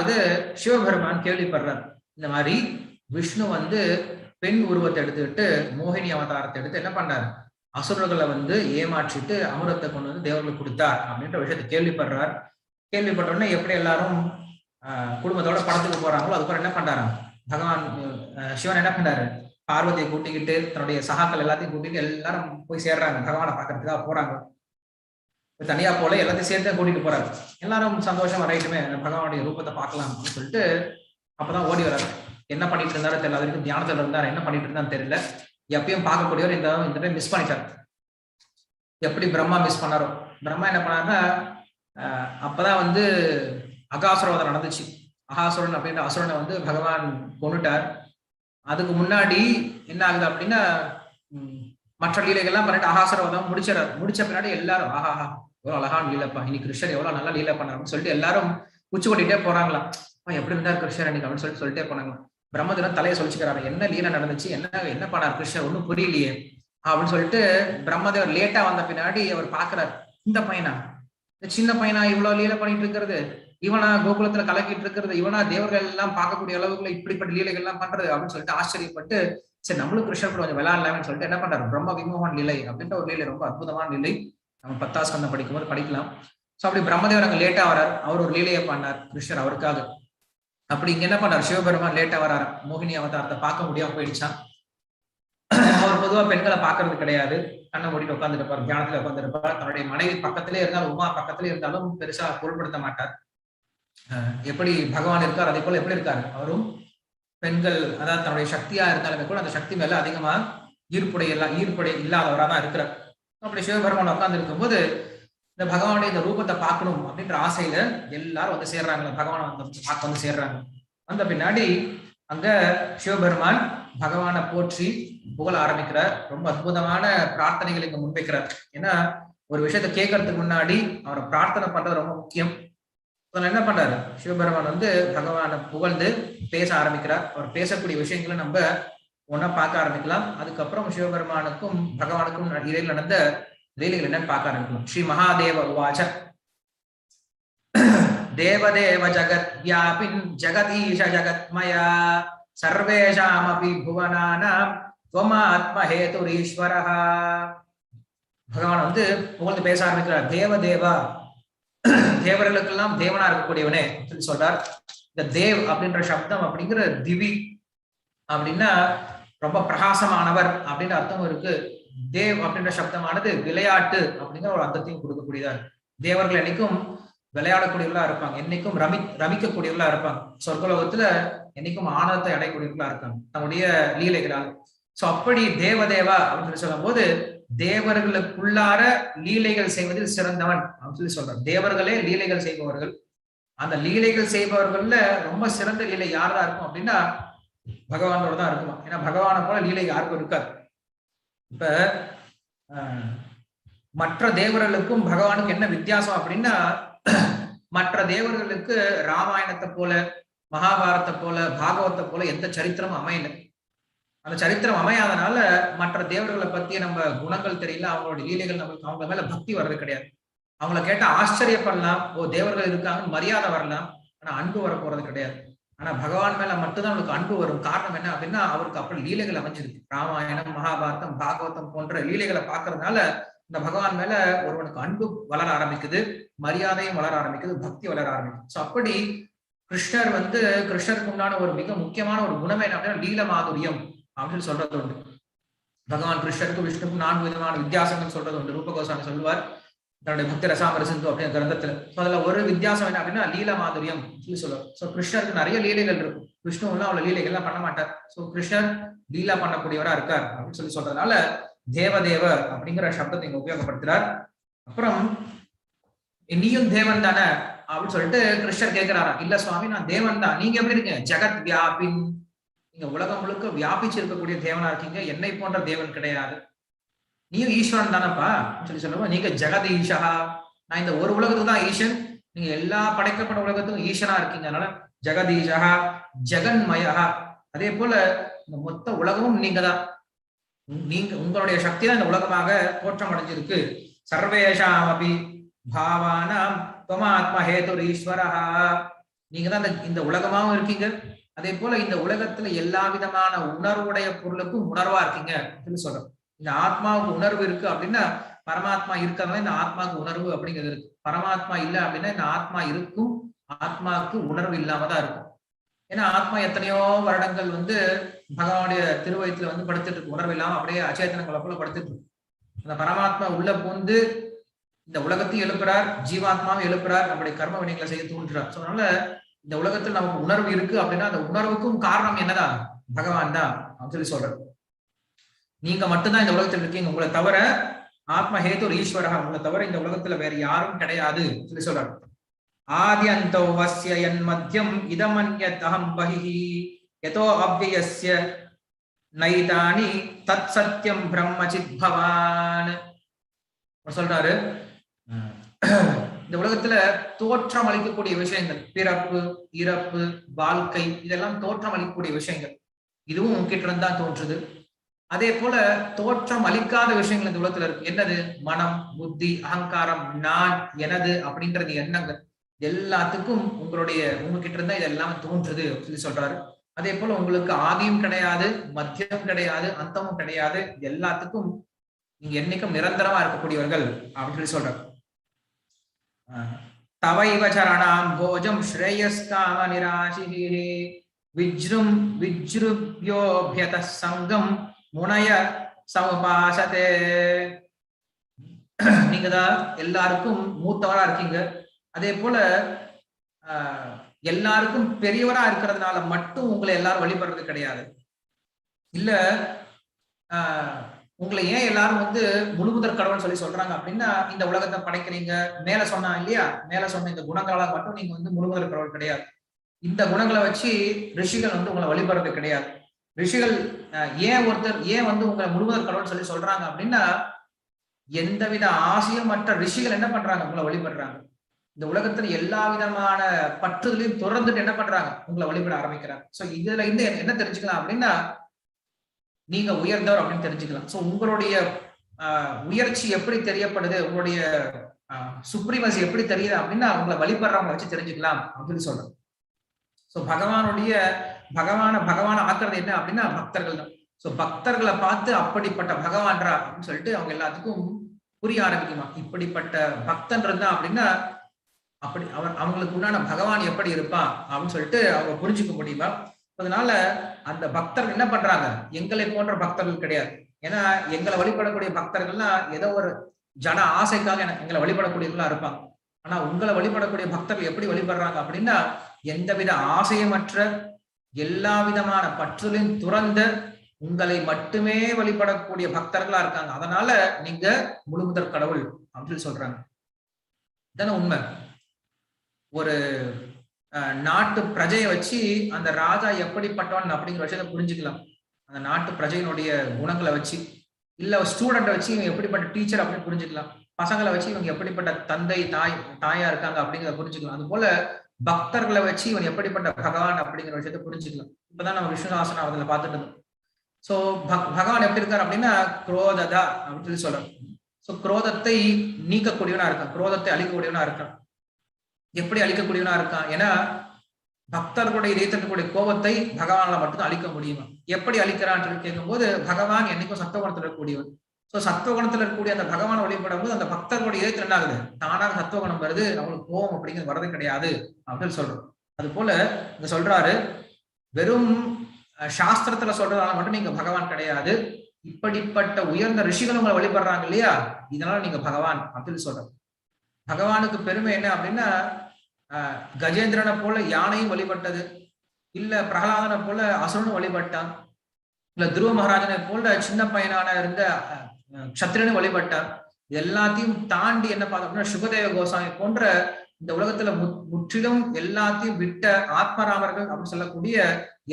அது சிவபெருமான் கேள்விப்படுறார். இந்த மாதிரி விஷ்ணு வந்து பெண் உருவத்தை எடுத்துக்கிட்டு மோகினி அவதாரத்தை எடுத்து என்ன பண்ணாரு, அசுரர்களை வந்து ஏமாற்றிட்டு அமிர்தத்தை கொண்டு வந்து தேவர்களுக்கு கொடுத்தார் அப்படின்ற விஷயத்தை கேள்விப்படுறார். கேள்விப்பட்ட உடனே எப்படி எல்லாரும் குடும்பத்தோட படத்துக்கு போறாங்களோ அதுக்கப்புறம் என்ன பண்றாரு பகவான் சிவன் என்ன பண்றாரு, பார்வதியை கூட்டிக்கிட்டு தன்னுடைய சகாக்கள் எல்லாத்தையும் கூட்டிட்டு எல்லாரும் போய் சேர்றாங்க, பகவானை பாக்குறதுக்காக போறாங்க. தனியா போல எல்லாத்தையும் சேர்த்து கூட்டிட்டு போறாரு. எல்லாரும் சந்தோஷமா ரைட்டுமே பகவானுடைய ரூபத்தை பார்க்கலாம் அப்படின்னு சொல்லிட்டு அப்பதான் ஓடி வர்றாரு. என்ன பண்ணிட்டு இருந்தாரு தெரியல, அது வரைக்கும் தியானத்துல இருந்தாரு, என்ன பண்ணிட்டு இருந்தான்னு தெரியல. எப்பயும் பார்க்கக்கூடியவர் இந்த டைம் மிஸ் பண்ணிட்டார். எப்படி பிரம்மா மிஸ் பண்ணாரோ, பிரம்மா என்ன பண்ணாருன்னா அப்பதான் வந்து அகாசுரவதம் நடந்துச்சு. அகாசுரன் அப்படின்ற அசுரனை வந்து பகவான் கொண்டுட்டார். அதுக்கு முன்னாடி என்ன ஆகுது அப்படின்னா மற்ற லீலைகள்லாம் பண்ணிட்டு அகாசுரவதம் முடிச்சிடறாரு. முடிச்ச பின்னாடி எல்லாரும் ஆஹாஹா எவ்வளவு அழகான லீலைப்பா, இன்னைக்கு கிருஷ்ணர் எவ்வளவு நல்லா லீலை பண்ணாருன்னு சொல்லிட்டு எல்லாரும் உச்சி கொட்டிட்டே போறாங்களாம். எப்படி இருந்தார் கிருஷ்ணர் அன்னைக்கு அப்படின்னு சொல்லிட்டே போனாங்களாம். பிரம்மதேவன் தலையை சொல்லிச்சுக்கிறாரு, என்ன லீலை நடந்துச்சு, என்ன பண்ணார் கிருஷ்ணர் ஒன்னும் புரியலையே அப்படின்னு சொல்லிட்டு பிரம்மதேவர் லேட்டா வந்த பின்னாடி அவர் பாக்குறாரு, இந்த பையனா, இந்த சின்ன பையனா இவ்வளவு லீலை பண்ணிட்டு இருக்கிறது, இவனா கோகுலத்துல கலக்கிட்டு இருக்கிறது, இவனா தேவர்கள் எல்லாம் பார்க்கக்கூடிய அளவுக்குள்ள இப்படிப்பட்ட லீலைகள் எல்லாம் பண்றது அப்படின்னு சொல்லிட்டு ஆச்சரியப்பட்டு சரி நம்மளும் கிருஷ்ணர் கொஞ்சம் விளையாடலாம்னு சொல்லிட்டு என்ன பண்றாரு, பிரம்ம விமோகன் லீலை அப்படின்ற ஒரு லீலை, ரொம்ப அற்புதமான லீலை. நம்ம 10ஆம் ஸ்கந்தம் படிக்கும்போது படிக்கலாம். சோ அப்படி பிரம்மதேவர் அங்க லேட்டா வரார், அவர் ஒரு லீலையை பண்ணார் கிருஷ்ணர் அவருக்காக. அப்படி இங்க என்ன பண்றாரு, சிவபெருமான் லேட்டா வராரு, மோகினி அவதாரத்தை பார்க்க முடியாம போயிடுச்சான். அவர் பொதுவா பெண்களை பாக்குறது கிடையாது, கண்ணை மூடிட்டு உட்காந்துருப்பார், தியானத்துல உட்காந்துருப்பார். தன்னுடைய மனைவி பக்கத்திலே இருந்தாலும் உமா பக்கத்திலே இருந்தாலும் பெருசா பொருட்படுத்த மாட்டார். எப்படி பகவான் இருக்கார் அதே போல எப்படி இருக்காரு அவரும் பெண்கள், அதாவது தன்னுடைய சக்தியா இருந்தாலுமே கூட அந்த சக்தி மேல அதிகமா ஈர்ப்புடை இல்லாதவராக தான் இருக்கிறார். அப்படி சிவபெருமான் உட்கார்ந்து இருக்கும்போது இந்த பகவானுடைய இந்த ரூபத்தை பார்க்கணும் அப்படின்ற ஆசையில எல்லாரும் வந்து சேர்றாங்க, பகவானை பார்க்க வந்து சேர்றாங்க. அந்த பின்னாடி அங்க சிவபெருமான் பகவானை போற்றி புகழ ஆரம்பிக்கிறார். ரொம்ப அற்புதமான பிரார்த்தனைகளை இங்க முன்வைக்கிறார். ஏன்னா ஒரு விஷயத்த கேட்கறதுக்கு முன்னாடி அவரை பிரார்த்தனை பண்றது ரொம்ப முக்கியம். என்ன பண்றாரு, சிவபெருமான் வந்து பகவானை புகழ்ந்து பேச ஆரம்பிக்கிறார். அவர் பேசக்கூடிய விஷயங்களை நம்ம ஒன்னா பார்க்க ஆரம்பிக்கலாம். அதுக்கப்புறம் சிவபெருமானுக்கும் பகவானுக்கும் இடையில் நடந்த லீலைகள் என்னன்னு பார்க்க ஆரம்பிக்கலாம். ஸ்ரீ மகாதேவ உவாச்ச தேவதேவ ஜகத் வியாபின் ஜெகதீஷ ஜகத்மயா சர்வேஷாமபி புவனானாம் த்வமாத்ம ஹேதுரீஸ்வரஹ. பகவான் வந்து புகழ்ந்து பேச ஆரம்பிக்கிறார். தேவதேவா, தேவர்களுக்கெல்லாம் தேவனா இருக்கக்கூடியவனே சொல்லி சொல்றார். இந்த தேவ் அப்படின்ற சப்தம் அப்படிங்கிற திவி அப்படின்னா ரொம்ப பிரகாசமானவர் அப்படின்ற அர்த்தம் இருக்கு. தேவ் அப்படின்ற சப்தமானது விளையாட்டு அப்படிங்கிற ஒரு அர்த்தத்தையும் கொடுக்கக்கூடியதா இருக்கு. தேவர்கள் என்னைக்கும் விளையாடக்கூடியவர்களா இருப்பாங்க, என்னைக்கும் ரமிக்கக்கூடியவர்களா இருப்பாங்க. சொர்க்கலோகத்துல என்னைக்கும் ஆனந்தத்தை அடையக்கூடியவர்களா இருக்காங்க தன்னுடைய லீலைகளால். சோ அப்படி தேவதேவா அப்படின்னு சொல்லும் போது தேவர்களுக்குள்ளார லீலைகள் செய்வதில் சிறந்தவன் அப்படின்னு சொல்லி சொல்றார். தேவர்களே லீலைகள் செய்பவர்கள். அந்த லீலைகள் செய்பவர்கள்ல ரொம்ப சிறந்த லீலை யாரா இருக்கும் அப்படின்னா பகவானோட தான் இருக்குமா. ஏன்னா பகவானை போல லீலை யாருக்கும் இருக்காது. இப்ப மற்ற தேவர்களுக்கும் பகவானுக்கு என்ன வித்தியாசம் அப்படின்னா, மற்ற தேவர்களுக்கு ராமாயணத்தை போல மகாபாரத்தை போல பாகவத்தை போல எந்த சரித்திரமும் அமையல. அந்த சரித்திரம் அமையாதனால மற்ற தேவர்களை பத்திய நம்ம குணங்கள் தெரியல, அவங்களோட லீலைகள் நம்மளுக்கு அவங்க மேல பக்தி வர்றது கிடையாது. அவங்கள கேட்டா ஆச்சரியப்படலாம், ஓ தேவர்கள் இருக்காங்கன்னு மரியாதை வரலாம், ஆனா அன்பு வர போறது கிடையாது. ஆனா பகவான் மேல மட்டும்தான் அவனுக்கு அன்பு வரும். காரணம் என்ன அப்படின்னா அவருக்கு அப்படி லீலைகள் அமைஞ்சிருக்கு. ராமாயணம் மகாபாரதம் பாகவதம் போன்ற லீலைகளை பார்க்கறதுனால இந்த பகவான் மேல ஒருவனுக்கு அன்பு வளர ஆரம்பிக்குது, மரியாதையும் வளர ஆரம்பிக்குது, பக்தி வளர ஆரம்பிக்குது. சோ அப்படி கிருஷ்ணர் வந்து கிருஷ்ணருக்கு உண்டான ஒரு மிக முக்கியமான ஒரு குணம் என்ன அப்படின்னா லீல மாதுரியம் அப்படின்னு சொல்றது உண்டு. பகவான் கிருஷ்ணருக்கும் விஷ்ணுக்கும் 4 விதமான வித்தியாசங்கள் சொல்றது உண்டு. ரூபகோசாமி சொல்லுவார் தன்னுடைய பக்தி ரசாமர சிந்து அப்படிங்கிற கிரந்தத்துல. அதுல ஒரு வித்தியாசம் என்ன அப்படின்னா லீல மாதுரியம் சொல்லி சொல்லுவார். சோ கிருஷ்ணருக்கு நிறைய லீலைகள் இருக்கும், விஷ்ணு எல்லாம் அவ்வளவு லீலைகள் எல்லாம் பண்ண மாட்டார். சோ கிருஷ்ணர் லீலா பண்ணக்கூடியவரா இருக்கார் அப்படின்னு சொல்லி சொல்றதுனால தேவதேவ அப்படிங்கிற சப்தத்தை இங்க உபயோகப்படுத்துறார். அப்புறம் நீயும் தேவன் தானே அப்படின்னு சொல்லிட்டு கிருஷ்ணர் கேட்கிறாரா, இல்ல சுவாமி நான் தேவன் தான், நீங்க எப்படி இருக்கீங்க, ஜெகத் வியாபின், நீங்க உலகம் முழுக்க வியாபிச்சு இருக்கக்கூடிய தேவனா இருக்கீங்க, என்னை போன்ற தேவன் கிடையாது, நீயும் ஈஸ்வரன் தானப்பா சொல்லி சொல்லுவோம். நீங்க ஜெகத் ஈஷா, நான் இந்த ஒரு உலகத்துக்கு தான் ஈசன், நீங்க எல்லா படைக்கப்பட்ட உலகத்துக்கும் ஈசனா இருக்கீங்க, அதனால ஜெகதீஷா ஜெகன்மயா, அதே போல இந்த மொத்த உலகமும் நீங்க தான், நீங்க உங்களுடைய சக்தி தான் இந்த உலகமாக தோற்றம் அடைஞ்சிருக்கு. சர்வேஷாம் அபி பாவானாம் துவமாத்ம ஹேதுர் ஈஸ்வரஹா, நீங்க தான் இந்த உலகமாவும் இருக்கீங்க, அதே போல இந்த உலகத்துல எல்லா விதமான உணர்வுடைய பொருளுக்கும் உணர்வா இருக்கீங்க அப்படின்னு சொல்றோம். இந்த ஆத்மாவுக்கு உணர்வு இருக்கு அப்படின்னா பரமாத்மா இருக்கிறதா இந்த ஆத்மாவுக்கு உணர்வு அப்படிங்கிறது இருக்கு. பரமாத்மா இல்லை அப்படின்னா இந்த ஆத்மா இருக்கும், ஆத்மாவுக்கு உணர்வு இல்லாம தான் இருக்கும். ஏன்னா ஆத்மா எத்தனையோ வருடங்கள் பகவானுடைய திருவயத்துல படுத்துட்டு இருக்கு, உணர்வு இல்லாம அப்படியே அச்சேதனங்களை போல படுத்துட்டு இருக்கு. அந்த பரமாத்மா உள்ள பூந்து இந்த உலகத்தையும் எழுப்புறார், ஜீவாத்மாவும் எழுப்புறார், நம்முடைய கர்ம வினைகளை செய்ய தூண்டுறார். அதனால இந்த உலகத்தில் நமக்கு உணர்வு இருக்கு அப்படின்னா அந்த உணர்வுக்கும் காரணம் என்னதான்? பகவான் தான் அப்படின்னு சொல்லி சொல்றாரு. நீங்க மட்டும்தான் இந்த உலகத்தில் இருக்கீங்க, உங்களை தவிர ஆத்ம ஹேது ஈஸ்வரா, உங்களை தவிர இந்த உலகத்துல வேற யாரும் கிடையாது சொல்லி சொல்றாரு. ஆத்யந்தோ வஸ்ய யன் மத்யம் இதமன்யத் அஹம் பஹிஹி யதோ அவ்யயஸ்ய நைதானி தத் சத்யம் பிரம்மசித் பவான் சொல்றாரு. இந்த உலகத்துல தோற்றம் அளிக்கக்கூடிய விஷயங்கள், பிறப்பு, இறப்பு, வாழ்க்கை, இதெல்லாம் தோற்றம் அளிக்கக்கூடிய விஷயங்கள். இதுவும் உங்ககிட்ட இருந்தா தோன்றுது. அதே போல தோற்றம் அளிக்காத விஷயங்கள் இந்த உலகத்துல இருக்கு. என்னது? மனம், புத்தி, அகங்காரம், நான், எனது அப்படின்றது எண்ணங்கள். எல்லாத்துக்கும் உங்ககிட்ட இருந்தா இதெல்லாம் தோன்றுது சொல்லி சொல்றாரு. அதே போல உங்களுக்கு ஆதியும் கிடையாது, மத்தியம் கிடையாது, அந்தமும் கிடையாது. எல்லாத்துக்கும் நீங்க என்னைக்கும் நிரந்தரமா இருக்கக்கூடியவர்கள் அப்படின்னு சொல்லி சொல்றாரு. தவைவ சரணாம் போஜம் ஸ்ரேயஸ்காம நிராசிஹி விஜ்ரும் விஜ்ருப்யோப்யத சங்கம் முனய சமுபாசதே. நீங்க தான் எல்லாருக்கும் மூத்தவரா இருக்கீங்க. அதே போல எல்லாருக்கும் பெரியவரா இருக்கிறதுனால மட்டும் உங்களை எல்லாரும் வழிபடுறது கிடையாது. இல்ல உங்களை ஏன் எல்லாரும் முழுமுதற் கடவுள் சொல்லி சொல்றாங்க அப்படின்னா, இந்த உலகத்தை படைக்கிறீங்க, மேல சொன்னா இல்லையா, மேல சொன்ன இந்த குணங்களால மட்டும் நீங்க முழுமுதற் கடவுள் கிடையாது. இந்த குணங்களை வச்சு ரிஷிகள் உங்களை வழிபடுறது கிடையாது. ரிஷிகள் ஏன் உங்களை முழுமுதற் கடவுள் சொல்லி சொல்றாங்க அப்படின்னா, எந்தவித ஆசையும் மற்ற ரிஷிகள் என்ன பண்றாங்க? உங்களை வழிபடுறாங்க. இந்த உலகத்துல எல்லா விதமான பற்றுகளையும் தொடர்ந்துட்டு என்ன பண்றாங்க? உங்களை வழிபட ஆரம்பிக்கிறாங்க. சோ இதுல என்ன தெரிஞ்சுக்கலாம் அப்படின்னா, நீங்க உயர்ந்தவர் அப்படின்னு தெரிஞ்சுக்கலாம். சோ உங்களுடைய உயர்ச்சி எப்படி தெரியப்படுது, உங்களுடைய சுப்ரீமசி எப்படி தெரியுது அப்படின்னா உங்களை வழிபடுறவங்களை வச்சு தெரிஞ்சுக்கலாம் அப்படின்னு சொல்றேன். சோ பகவான ஆக்குறது என்ன அப்படின்னா பக்தர்கள் தான். சோ பக்தர்களை பார்த்து அப்படிப்பட்ட பகவான்ரா அப்படின்னு சொல்லிட்டு அவங்க எல்லாத்துக்கும் புரிய ஆரம்பிக்குமா, இப்படிப்பட்ட பக்தன் இருந்தா அப்படின்னா அப்படி அவங்களுக்கு உண்டான பகவான் எப்படி இருப்பான் அப்படின்னு சொல்லிட்டு அவங்க புரிஞ்சுக்க முடியுமா. அதனால அந்த பக்தர்கள் என்ன பண்றாங்க? எங்களை போன்ற பக்தர்கள் கிடையாது. ஏன்னா எங்களை வழிபடக்கூடிய பக்தர்கள்லாம் ஏதோ ஒரு ஜன ஆசைக்காக எங்களை வழிபடக்கூடியவர்களா இருப்பாங்க. ஆனா உங்களை வழிபடக்கூடிய பக்தர்கள் எப்படி வழிபடுறாங்க அப்படின்னா, எந்தவித ஆசையமற்ற, எல்லா விதமான பற்றுகளையும் துறந்த, உங்களை மட்டுமே வழிபடக்கூடிய பக்தர்களா இருக்காங்க. அதனால நீங்க முழுமுதற் கடவுள் அப்படின்னு சொல்றாங்க. இதான உண்மை. ஒரு நாட்டு பிரஜையை வச்சு அந்த ராஜா எப்படிப்பட்டவன் அப்படிங்கிற விஷயத்த புரிஞ்சுக்கலாம். அந்த நாட்டு பிரஜையினுடைய குணங்களை வச்சு, இல்ல ஸ்டூடெண்ட்டை வச்சு இவங்க எப்படிப்பட்ட டீச்சர் அப்படின்னு புரிஞ்சுக்கலாம். பசங்களை வச்சு இவங்க எப்படிப்பட்ட தந்தை தாயா இருக்காங்க அப்படிங்கிறத புரிஞ்சுக்கலாம். அது போல பக்தர்களை வச்சு இவன் எப்படிப்பட்ட பகவான் அப்படிங்கிற விஷயத்த புரிஞ்சுக்கலாம். இப்பதான் நம்ம விஷ்ணுதாசன் அதுல பார்த்துட்டு இருந்தோம். சோ பகவான் எப்படி இருக்காரு அப்படின்னா குரோததா அப்படின்னு சொல்லி சொல்றோம். சோ குரோதத்தை நீக்கக்கூடியவனா இருக்கான், குரோதத்தை அழிக்கக்கூடியவனா இருக்கான். எப்படி அழிக்கக்கூடியவனா இருக்கான்? ஏன்னா பக்தர்களுடைய இதயத்திற்குரிய கோபத்தை பகவானால மட்டும்தான் அழிக்க முடியுமா. எப்படி அழிக்கிறான்னு கேட்கும்போது, பகவான் என்னைக்கும் சத்துவகுணத்துல இருக்கக்கூடியவன். சோ சத்துவகுணத்துல இருக்கக்கூடிய அந்த பகவான் வழிபடும் போது அந்த பக்தர்களுடைய இதயத்துல என்ன ஆகுது? தானாக சத்துவகுணம் வருது, அவங்களுக்கு கோபம் அப்படிங்கிறது வரது கிடையாது அப்படின்னு சொல்றோம். அது போல இங்க சொல்றாரு, வெறும் சாஸ்திரத்துல சொல்றதுனால மட்டும் நீங்க பகவான் கிடையாது, இப்படிப்பட்ட உயர்ந்த ரிஷிகள் உங்களை வழிபடுறாங்க இல்லையா, இதனால நீங்க பகவான் அப்படின்னு சொல்றோம். பகவானுக்கு பெருமை என்ன அப்படின்னா, கஜேந்திரனை போல யானையும் வழிபட்டது, இல்ல பிரகலாதனை போல அசுரனும் வழிபட்டான், இல்ல துருவ மகாராஜனை போல சின்ன பையனான இருந்த க்ஷத்ரியனும் வழிபட்டான். எல்லாத்தையும் தாண்டி என்ன பார்த்தோம்னா சுகதேவ கோசாமி போன்ற இந்த உலகத்துல முற்றிலும் எல்லாத்தையும் விட்ட ஆத்மராமர்கள் அப்படின்னு சொல்லக்கூடிய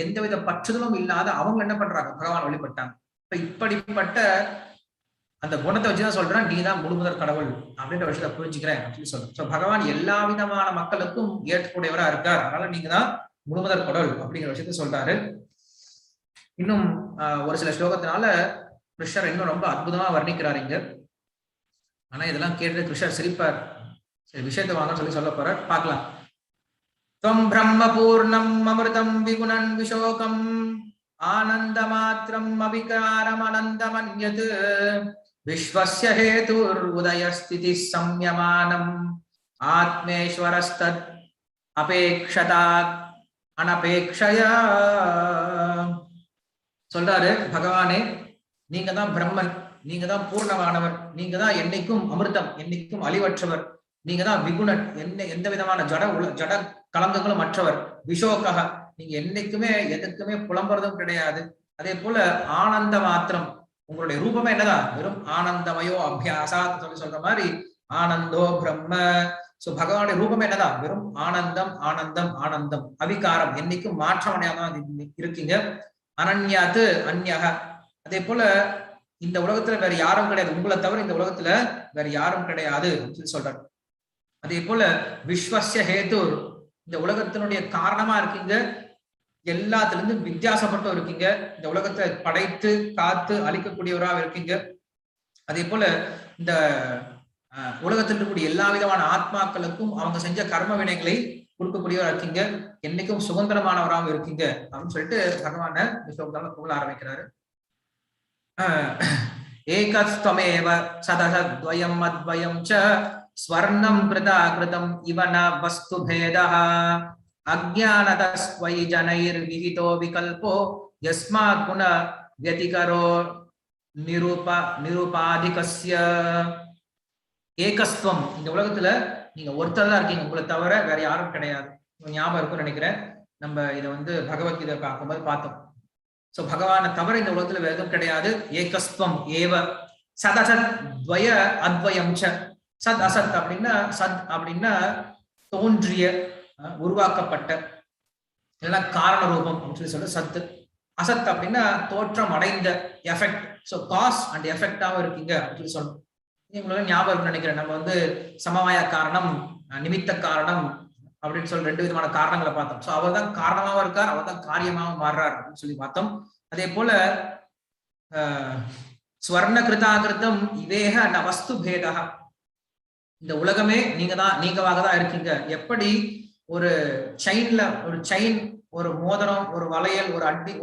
எந்தவித பற்றுதலும் இல்லாத அவங்க என்ன பண்றாங்க? பகவான் வழிபட்டாங்க. இப்படிப்பட்ட அந்த குணத்தை வச்சுதான் சொல்றேன், நீ தான் முழுமுதற் கடவுள் அப்படின்ற விஷயத்த புரிஞ்சுக்கிறேன் அப்படின்னு சொல்றேன். சோ பகவான் எல்லா விதமான மக்களுக்கும் ஏற்கக்கூடியவரா இருக்கார், அதனால நீங்க தான் முழுமுதற் கடவுள் அப்படிங்கிற விஷயத்த சொல்றாரு. இன்னும் ஒரு சில ஸ்லோகத்தினால கிருஷ்ணர் இன்னும் ரொம்ப அற்புதமா வர்ணிக்கிறார் இங்க. ஆனா இதெல்லாம் கேட்டு கிருஷ்ணர் சிரிப்பார். சரி, விஷயத்தை வாங்க சொல்லி சொல்ல போறார், பார்க்கலாம். त्वं ब्रह्मपूर्णम् अमृतं विगुणन् विशोकम् आनन्दमात्रम् अविकारमनन्दमन्यत् विश्वस्य हेतुर्उदयस्थितिः संयमानम् आत्मेश्वरस्तद् अपेक्षता अनपेक्षया சொல்றாரு பகவானே, நீங்க தான் பிரம்மன், நீங்க தான் பூர்ணமானவர், நீங்க தான் என்னைக்கும் அமிர்தம், என்னைக்கும் அழிவற்றவர், நீங்க தான் விகுணன், எந்த விதமான ஜட கலங்கங்களும் அற்றவர், விஷோகக, நீங்க என்னைக்குமே எதுக்குமே புலம்புறதும் கிடையாது. அதே போல ஆனந்த மாத்திரம், உங்களுடைய ரூபமே என்னதான், வெறும் ஆனந்தமயோ அபியாசா சொல்ற மாதிரி ஆனந்தோ பிரம்ம. சோ பகவானுடைய ரூபமே என்னதான், வெறும் ஆனந்தம் ஆனந்தம் ஆனந்தம், அவிகாரம், என்னைக்கும் மாற்றமடையாதான் இருக்கீங்க. அனன்யாத்து அந்யக, அதே போல இந்த உலகத்துல வேற யாரும் கிடையாது, உங்களை தவிர இந்த உலகத்துல வேற யாரும் கிடையாது அப்படின்னு சொல்றாரு. அதே போல விஸ்வஸ்ய ஹேதுர், இந்த உலகத்தினுடைய காரணமா இருக்கீங்க, எல்லாத்துல இருந்து வித்தியாசப்பட்டும் இருக்கீங்க, இந்த உலகத்தை படைத்து காத்து அழிக்கக்கூடியவராக இருக்கீங்க. அதே போல இந்த உலகத்தில் இருக்கக்கூடிய எல்லா விதமான ஆத்மாக்களுக்கும் அவங்க செஞ்ச கர்ம வினைகளை கொடுக்கக்கூடியவராக இருக்கீங்க, என்னைக்கும் சுதந்திரமானவராகவும் இருக்கீங்க அப்படின்னு சொல்லிட்டு பகவான விஸ்வத்தால புகழ ஆரம்பிக்கிறாரு. ஏகஸ்த்வமேவ சதசத்வயம் அத்வயம் ச ஸ்வர்ணம் கிருதா கிருதம் இவன வஸ்து பேதஹ அஜ்ஞானதஸ்வை ஜனைர் விஹிதோ விகல்போ யஸ்மாத் குண வ்யதிகரோ நிரூபாதிகஸ்ய. ஏகஸ்துவம், இந்த உலகத்துல நீங்க ஒருத்தர் தான் இருக்கீங்க, உங்களை தவிர வேற யாரும் கிடையாது. ஞாபகம் இருக்கும்னு நினைக்கிறேன், நம்ம இதை பகவத்கீதை பார்க்கும்போது பார்த்தோம். சோ பகவானை தவிர இந்த உலகத்துல வேற எதுவும் கிடையாது. ஏகஸ்துவம் ஏவ சதசத் துவய அத்வயம் ச. சத் அசத் அப்படின்னா, சத் அப்படின்னா தோன்றிய உருவாக்கப்பட்ட, இதெல்லாம் காரண ரூபம் அப்படின்னு சொல்லி சத்து. அசத் அப்படின்னா தோற்றம் அடைந்த, எஃபெக்ட். சோ காஸ் அண்ட் எஃபெக்டாவும் இருக்கீங்க அப்படின்னு சொல்லணும். உங்களுக்கு ஞாபகம் நினைக்கிறேன், நம்ம சமவாய காரணம், நிமித்த காரணம் அப்படின்னு சொல்லி ரெண்டு விதமான காரணங்களை பார்த்தோம். சோ அவர் தான் காரணமாவும் இருக்கார், அவர் தான் காரியமாகவும் மாறுறார் அப்படின்னு சொல்லி பார்த்தோம். அதே போல ஸ்வர்ண கிருதாகிருத்தம் இவேக ந வஸ்து பேதா, இந்த உலகமே நீங்களாக தான் இருக்கீங்க. எப்படி ஒரு செயின்ல, ஒரு செயின், ஒரு மோதிரம், ஒரு வளையல்,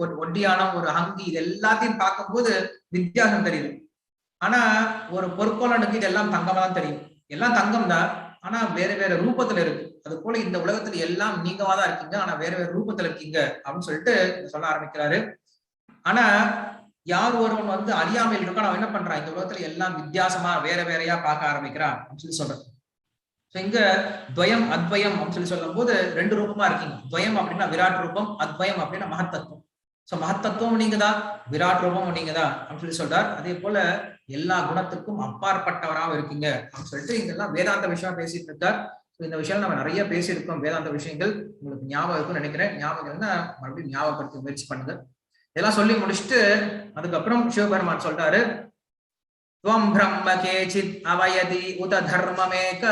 ஒரு ஒட்டியானம், ஒரு அங்கி, இது எல்லாத்தையும் பார்க்கும்போது வித்தியாசம் தெரியுது. ஆனா ஒரு பொற்கொள்ளனுக்கு இதெல்லாம் தங்கமா தான் தெரியும், எல்லாம் தங்கம் தான், ஆனா வேற வேற ரூபத்துல இருக்கு. அது போல இந்த உலகத்துல எல்லாம் நீங்கவா தான் இருக்கீங்க, ஆனா வேற வேற ரூபத்துல இருக்கீங்க அப்படின்னு சொல்லிட்டு சொல்ல ஆரம்பிக்கிறாரு. ஆனா யார் ஒருவன் அறியாமையில் இருக்கான், அவன் என்ன பண்றான், இந்த உலகத்துல எல்லாம் வித்தியாசமா வேற வேறையா பார்க்க ஆரம்பிக்கிறான் அப்படின்னு சொல்லி சொல்றாரு. சோ இங்க துவயம் அத்வயம் அப்படின்னு சொல்லி சொல்லும் போது ரெண்டு ரூபமா இருக்கீங்க. துவயம் அப்படின்னா விராட் ரூபம், அத்வயம் அப்படின்னா மகத்தத்துவம். சோ மகத்தத்துவம் நீங்க தான், விராட் ரூபம் நீங்க தான் அப்படின்னு சொல்லி சொல்றார். அதே போல எல்லா குணத்துக்கும் அப்பாற்பட்டவராக இருக்கீங்க அப்படின்னு சொல்லிட்டு இதெல்லாம் வேதாந்த விஷயம் பேசிட்டு இருக்கார். இந்த விஷயம் நம்ம நிறைய பேசியிருக்கோம், வேதாந்த விஷயங்கள் உங்களுக்கு ஞாபகம் இருக்கும்னு நினைக்கிறேன். ஞாபகம் மறுபடியும் ஞாபகப்படுத்த முயற்சி பண்ணுங்க. இதெல்லாம் சொல்லி முடிச்சுட்டு அதுக்கப்புறம் சிவபெருமான் சொல்றாரு, त्वं ब्रह्म केचित् अवयति उत धर्ममेक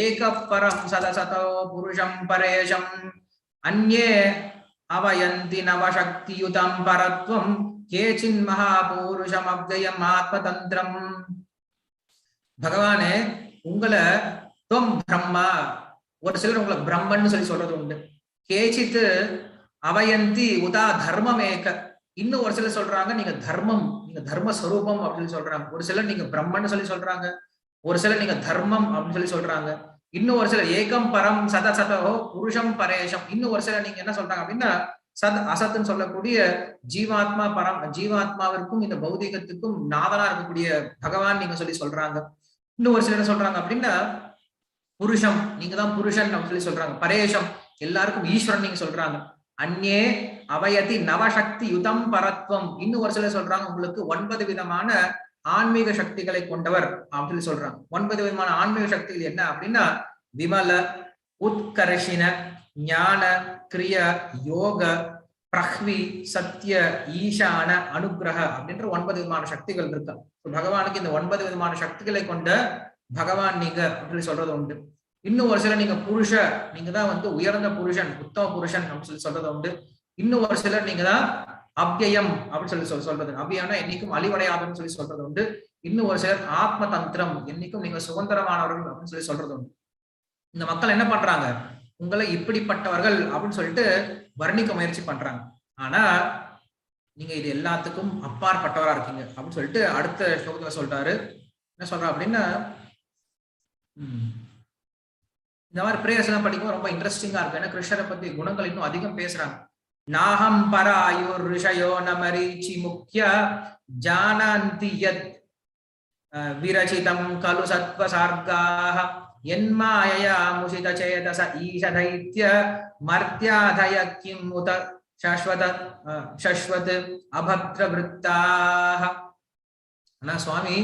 एक परं सदसतो पुरुषं परेशं अन्ये अवयन्ति नवशक्तियुतं परत्वं केचिन् महापुरुषम् अव्ययम् आत्मतन्त्रम्. பகவானே, உங்களை துவம் பிரம்மா, ஒரு சிலர் உங்களை பிரம்மன்னு சொல்லி சொல்றது உண்டு. கேச்சித்து அவயந்தி உதா தர்மமேக, இன்னும் ஒரு சிலர் சொல்றாங்க நீங்க தர்மம், நீங்க தர்மஸ்வரூபம் அப்படின்னு சொல்றாங்க. ஒரு சிலர் நீங்க பிரம்மன்னு சொல்லி சொல்றாங்க, ஒரு சிலர் நீங்க தர்மம் அப்படின்னு சொல்லி சொல்றாங்க. இன்னும் ஒரு சிலர் ஏகம் பரம் சத சதோ புருஷம் பரேஷம். இன்னும் ஒரு சிலர் நீங்க என்ன சொல்றாங்க அப்படின்னா சத் அசத்துன்னு சொல்லக்கூடிய ஜீவாத்மா பரம், ஜீவாத்மாவிற்கும் இந்த பௌதிகத்துக்கும் நாதனா இருக்கக்கூடிய பகவான் நீங்க சொல்லி சொல்றாங்க. இன்னும் ஒரு சிலர் சொல்றாங்க அப்படின்னா புருஷம், நீங்க தான் புருஷன் அப்படின்னு சொல்லி சொல்றாங்க. பரேஷம், எல்லாருக்கும் ஈஸ்வரன் நீங்க சொல்றாங்க. அந்நே அவயதி நவசக்தி யுதம் பரத்வம், இன்னும் ஒரு சிலர் சொல்றாங்க உங்களுக்கு 9 விதமான ஆன்மீக சக்திகளை கொண்டவர் அப்படின்னு சொல்றாங்க. 9 விதமான ஆன்மீக சக்திகள் என்ன அப்படின்னா விமல, உத்கர்ஷின, ஞான, கிரிய, யோக, பிரஹ்வி, சத்திய, ஈசான, அனுகிரக அப்படின்ற 9 விதமான சக்திகள் இருக்கு. பகவானுக்கு இந்த 9 விதமான சக்திகளை கொண்ட பகவான் நீங்க அப்படின்னு சொல்றது உண்டு. இன்னும் ஒரு சிலர் நீங்க புருஷ, நீங்க தான் உயர்ந்த புருஷன், உத்தம புருஷன் அப்படின்னு சொல்லி சொல்றது உண்டு. இன்னும் ஒரு சிலர் நீங்க தான் அவ்யயம் அப்படின்னு சொல்லி சொல்றது, அவ்யயம்னா என்னைக்கும் அழிவடையாதுன்னு சொல்லி சொல்றது உண்டு. இன்னும் ஒரு சிலர் ஆத்ம தந்திரம், என்னைக்கும் நீங்க சுதந்திரமானவர்கள் அப்படின்னு சொல்லி சொல்றது உண்டு. இந்த மக்கள் என்ன பண்றாங்க, உங்களை இப்படிப்பட்டவர்கள் அப்படின்னு சொல்லிட்டு வர்ணிக்க முயற்சி பண்றாங்க. ஆனா நீங்க இது எல்லாத்துக்கும் அப்பாற்பட்டவரா இருக்கீங்க அப்படின்னு சொல்லிட்டு அடுத்த ஸ்லோகத்துல சொல்றாரு. என்ன சொல்றா அப்படின்னா, இந்த மாதிரி பிரேயர்ஸ் எல்லாம் படிக்கும்போது ரொம்ப இன்ட்ரெஸ்டிங்கா இருக்கு. ஏன்னா கிருஷ்ணரை பத்தி குணங்கள் இன்னும் அதிகம் பேசுறாங்க. நாஹம் பராயுர் ரிஷயோ நமரீச்சி முக்கிய ஜானந்தி யத் விரச்சிதம் கலு சத்வசார்காஹ யன்மாயயா முஷித சேதச ஈஷதைத்ய மர்த்யாதய கிம் உத சஸ்வத் அபத்ர விருத்தாஹ. ஆனா சுவாமி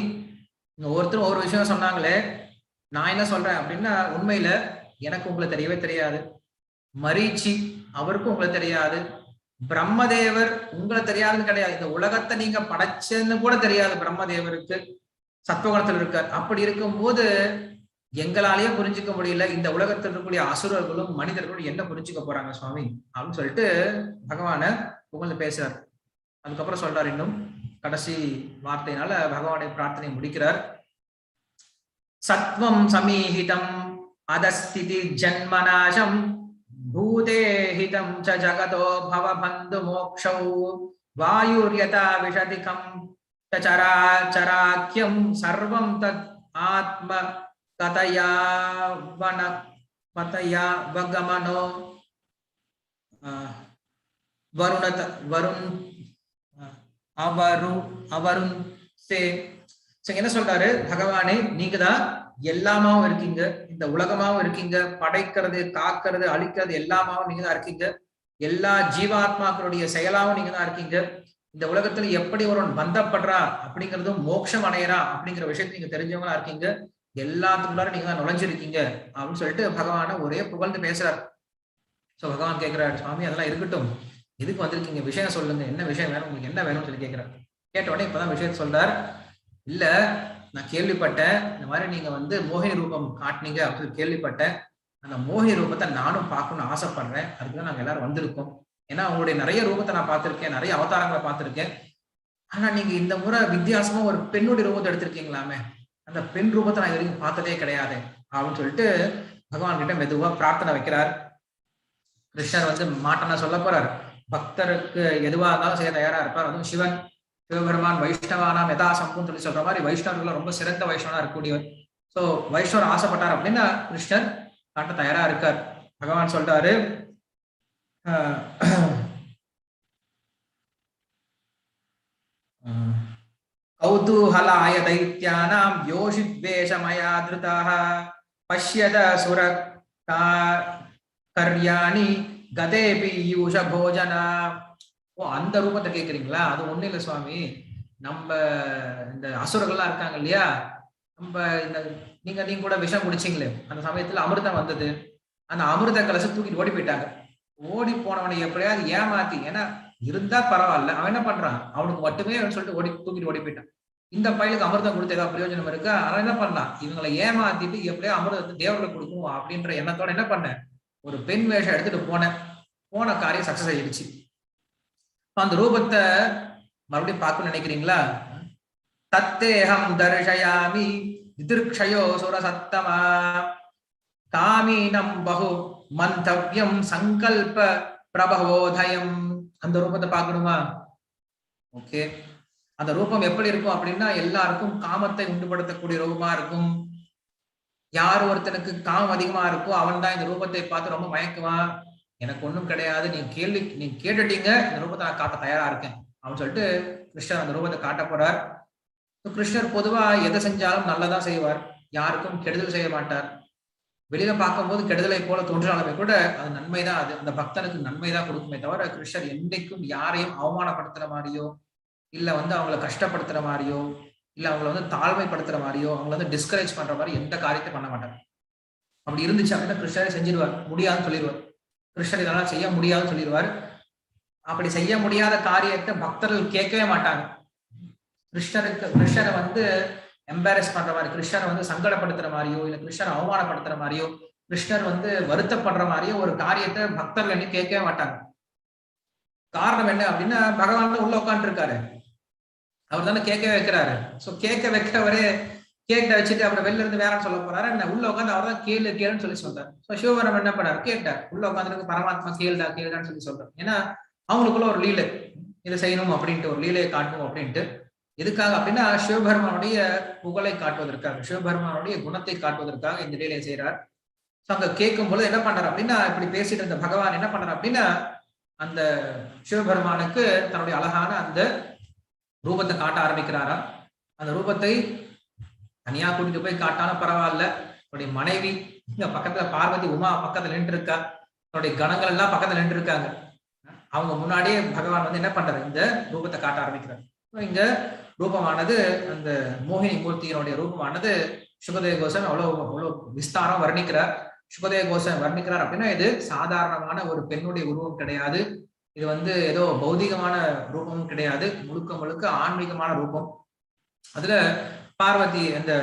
ஒவ்வொருத்தரும் ஒவ்வொரு விஷயம் சொன்னாங்களே, நான் என்ன சொல்றேன் அப்படின்னா, உண்மையில எனக்கு உங்களை தெரியவே தெரியாது, மரீச்சி அவருக்கும் உங்களை தெரியாது, பிரம்மதேவர் உங்களை தெரியாதுன்னு கிடையாது, இந்த உலகத்தை நீங்க படைச்சன்னு கூட தெரியாது பிரம்மதேவருக்கு, சத்வகுணத்தில் இருக்கார். அப்படி இருக்கும்போது எங்களாலேயே புரிஞ்சுக்க முடியல, இந்த உலகத்தில் இருக்கக்கூடிய அசுரர்களும் மனிதர்களும் என்ன புரிஞ்சுக்க போறாங்க சுவாமி அப்படின்னு சொல்லிட்டு பகவான புகழ்ந்து பேசுறார். அதுக்கப்புறம் சொல்றார், இன்னும் கடைசி வார்த்தையினால பகவானுடைய பிரார்த்தனை முடிக்கிறார். சத்வம் சமீஹிதம் அதஸ்திதி ஜன்மநாசம் பூதேஹிதம் ச ஜகதோ பவபந்து மோக்ஷௌ வாயுர்யதா விஷதிகம் சராச்சராக்கியம் சர்வம் தத் ஆத்ம கதயாவகமனோ வருண் சே. என்ன சொல்றாரு பகவானே, நீங்க தான் எல்லாமாவும் இருக்கீங்க, இந்த உலகமாவும் இருக்கீங்க, படைக்கிறது காக்கிறது அழிக்கிறது எல்லாமாவும் நீங்க தான் இருக்கீங்க, எல்லா ஜீவாத்மாக்களுடைய செயலாவும் நீங்க தான் இருக்கீங்க. இந்த உலகத்துல எப்படி ஒருவன் பந்தப்படுறா அப்படிங்கிறதும் மோட்சம் அடையறா அப்படிங்கிற விஷயத்தை நீங்க தெரிஞ்சவங்களா இருக்கீங்க, எல்லாத்துக்குள்ளார நீங்க தான் நுழைஞ்சிருக்கீங்க அப்படின்னு சொல்லிட்டு பகவான ஒரே புகழ்ந்து பேசுறாரு. சோ பகவான் கேட்கிறாரு, சுவாமி அதெல்லாம் இருக்கட்டும், எதுக்கு வந்திருக்கீங்க, விஷயம் சொல்லுங்க, என்ன விஷயம் வேணும் உங்களுக்கு, என்ன வேணும்னு சொல்லி கேட்கிறார். கேட்ட உடனே இப்பதான் விஷயம் சொல்றார். இல்ல, நான் கேள்விப்பட்டேன், இந்த மாதிரி நீங்க வந்து மோகினி ரூபம் காட்டினீங்க அப்படின்னு கேள்விப்பட்டேன், அந்த மோகினி ரூபத்தை நானும் பார்க்கணும்னு ஆசைப்படுறேன், அதுக்குதான் நாங்க எல்லாரும் வந்திருக்கோம். ஏன்னா உங்களுடைய நிறைய ரூபத்தை நான் பார்த்திருக்கேன், நிறைய அவதாரங்களை பார்த்திருக்கேன், ஆனா நீங்க இந்த முறை வித்தியாசமா ஒரு பெண்ணுடைய ரூபத்தை எடுத்திருக்கீங்களாமே, அந்த பெண் ரூபத்தை நான் இது வரைக்கும் பார்த்ததே கிடையாது அப்படின்னு சொல்லிட்டு பகவான் கிட்ட மெதுவா பிரார்த்தனை வைக்கிறார். கிருஷ்ணர் வந்து மாட்டனா சொல்ல போறார், பக்தருக்கு எதுவா இருந்தாலும் செய்ய தயாரா இருப்பார். அதுவும் சிவன் சிவபெருமான் வைஷ்ணவானாம் யதா சம்புன்னு சொல்லி சொல்ற மாதிரி வைஷ்ணவர்கள் ரொம்ப சிறந்த வைஷ்ணவனா இருக்கக்கூடியவர். சோ வைஷ்ணவர் ஆசைப்பட்டார் அப்படின்னா கிருஷ்ணர் காட்ட தயாரா இருக்கார். பகவான் சொல்றாரு, கௌதூஹலாய தைத்யானாம் யோஷித்வேஷமயா திருதாஹ பஷ்யத சுர கர்யாணி கதேபி யூஷ போஜனா. ஓ, அந்த ரூபத்தை கேக்குறீங்களா? அது ஒண்ணு இல்ல சுவாமி, நம்ம இந்த அசுரர்கள்லாம் இருக்காங்க இல்லையா, நம்ம இந்த நீங்க கூட விஷம் குடிச்சிங்களே, அந்த சமயத்துல அமிர்தம் வந்தது, அந்த அமிர்த கலசை தூக்கிட்டு ஓடி போயிட்டாங்க. ஓடி போனவனை எப்படியாவது ஏமாத்தி, ஏன்னா இருந்தா பரவாயில்ல, அவன் என்ன பண்றான், அவனுக்கு மட்டுமே சொல்லிட்டு தூக்கிட்டு ஓடி போயிட்டான். இந்த பையனுக்கு அமிர்தம் கொடுத்து ஏதாவது பிரயோஜனம் இருக்கா? அவன் என்ன பண்ணலாம், இவங்களை ஏமாத்திட்டு எப்படியா அமிர்தத்தை தேவர்களை கொடுக்கும் அப்படின்ற எண்ணத்தோட என்ன பண்ணேன், ஒரு பெண் வேஷம் எடுத்துட்டு போன காரியம் சக்சஸ் ஆயிடுச்சு. அந்த ரூபத்தை மறுபடியும் பார்க்கணும்னு நினைக்கிறீங்களா? தத்தேகம் தர்ஷயாமி திதிர்க்ஷயோ சுரசத்தமா காமீனம் பகு மந்தவ்யம் சங்கல்ப பிரபவோதயம். அந்த ரூபத்தை பார்க்கணுமா? ஓகே, அந்த ரூபம் எப்படி இருக்கும் அப்படின்னா, எல்லாருக்கும் காமத்தை உண்டுபடுத்தக்கூடிய ரூபமா இருக்கும். யார் ஒருத்தனுக்கு காமம் அதிகமா இருக்கோ அவன் தான் இந்த ரூபத்தை பார்த்து ரொம்ப மயக்குவான். எனக்கு ஒண்ணும் கிடையாது, நீங்க கேட்டுட்டீங்க, இந்த ரூபத்தை நான் காட்ட தயாரா இருக்கேன் அப்படின்னு சொல்லிட்டு கிருஷ்ணர் அந்த ரூபத்தை காட்ட போறார். கிருஷ்ணர் பொதுவா எதை செஞ்சாலும் நல்லதான் செய்வார், யாருக்கும் கெடுதல் செய்ய மாட்டார். வெளியில பார்க்கும்போது கெடுதலை போல தோன்றாலுமே கூட அது நன்மைதான், அது அந்த பக்தனுக்கு நன்மைதான் கொடுக்குமே தவிர கிருஷ்ணர் என்னைக்கும் யாரையும் அவமானப்படுத்துற மாதிரியோ, இல்ல அவங்களை கஷ்டப்படுத்துற மாதிரியோ, இல்ல அவங்களை தாழ்மைப்படுத்துற மாதிரியோ, அவங்களை டிஸ்கரேஜ் பண்ற மாதிரி எந்த காரியத்தை பண்ண மாட்டார். அப்படி இருந்துச்சு அப்படின்னா கிருஷ்ணரை செஞ்சிருவார், முடியாதுன்னு சொல்லிடுவார். கிருஷ்ணர் இதெல்லாம் செய்ய முடியாதுன்னு சொல்லிடுவார். அப்படி செய்ய முடியாத காரியத்தை பக்தர்கள் கேட்கவே மாட்டாங்க. கிருஷ்ணரை எம்பாரஸ் பண்ற மாதிரி, கிருஷ்ணரை சங்கடப்படுத்துற மாதிரியோ, இல்ல கிருஷ்ணரை அவமானப்படுத்துற மாதிரியோ, கிருஷ்ணர் வருத்தப்படுற மாதிரியோ ஒரு காரியத்தை பக்தர்கள் என்ன கேட்கவே மாட்டாங்க. காரணம் என்ன அப்படின்னா, பகவான் தான் உள்ள உட்காந்து இருக்காரு, அவர் தானே கேட்க வைக்கிறாரு. சோ கேட்க வைக்கிறவரே கேட்ட வச்சுட்டு அப்புறம் வெளில இருந்து வேறன்னு சொல்ல போறாரு. என்ன உள்ள உட்காந்து அவர் தான் கேளு கேளுன்னு சொல்லி சொல்றாரு. சிவபெருமான் என்ன பண்ணாரு, கேட்டார். உள்ள உட்காந்துருக்கு பரமாத்மா கேளுடா கேளுடான்னு சொல்லி சொல்றாரு. ஏன்னா அவங்களுக்குள்ள ஒரு லீலை, இதை செய்யணும் அப்படின்ட்டு, ஒரு லீலையை காட்டணும் அப்படின்ட்டு. எதுக்காக அப்படின்னா சிவபெருமானுடைய புகழை காட்டுவதற்காக, சிவபெருமானுடைய குணத்தை காட்டுவதற்காக இந்த லீலையை செய்யறார். அங்க கேட்கும் பொழுது என்ன பண்றாரு அப்படின்னா, இப்படி பேசிட்டு இருந்த பகவான் என்ன பண்றாரு அப்படின்னா, அந்த சிவபெருமானுக்கு தன்னுடைய அழகான அந்த ரூபத்தை காட்ட ஆரம்பிக்கிறாராம். அந்த ரூபத்தை தனியா கூட்டிட்டு போய் காட்டாலும் பரவாயில்ல, அவருடைய மனைவி இங்க பக்கத்துல பார்வதி உமா பக்கத்துல நின்று இருக்கா, அவருடைய கணங்கள் எல்லாம் பக்கத்துல நின்று இருக்காங்க. அவங்க முன்னாடியே பகவான் வந்து என்ன பண்றாரு, இந்த ரூபத்தை காட்ட ஆரம்பிக்கிறார். இங்க ரூபமானது, அந்த மோகினி மூர்த்தியினுடைய ரூபமானது சுகதேவ கோசன் அவ்வளவு விஸ்தாரம் வர்ணிக்கிறார். சுகதேவ கோசன் வர்ணிக்கிறார் அப்படின்னா இது சாதாரணமான ஒரு பெண்ணுடைய உருவம் கிடையாது. இது வந்து ஏதோ பௌதிகமான ரூபமும் கிடையாது, முழுக்க முழுக்க ஆன்மீகமான ரூபம். அதுல பார்வதி அந்த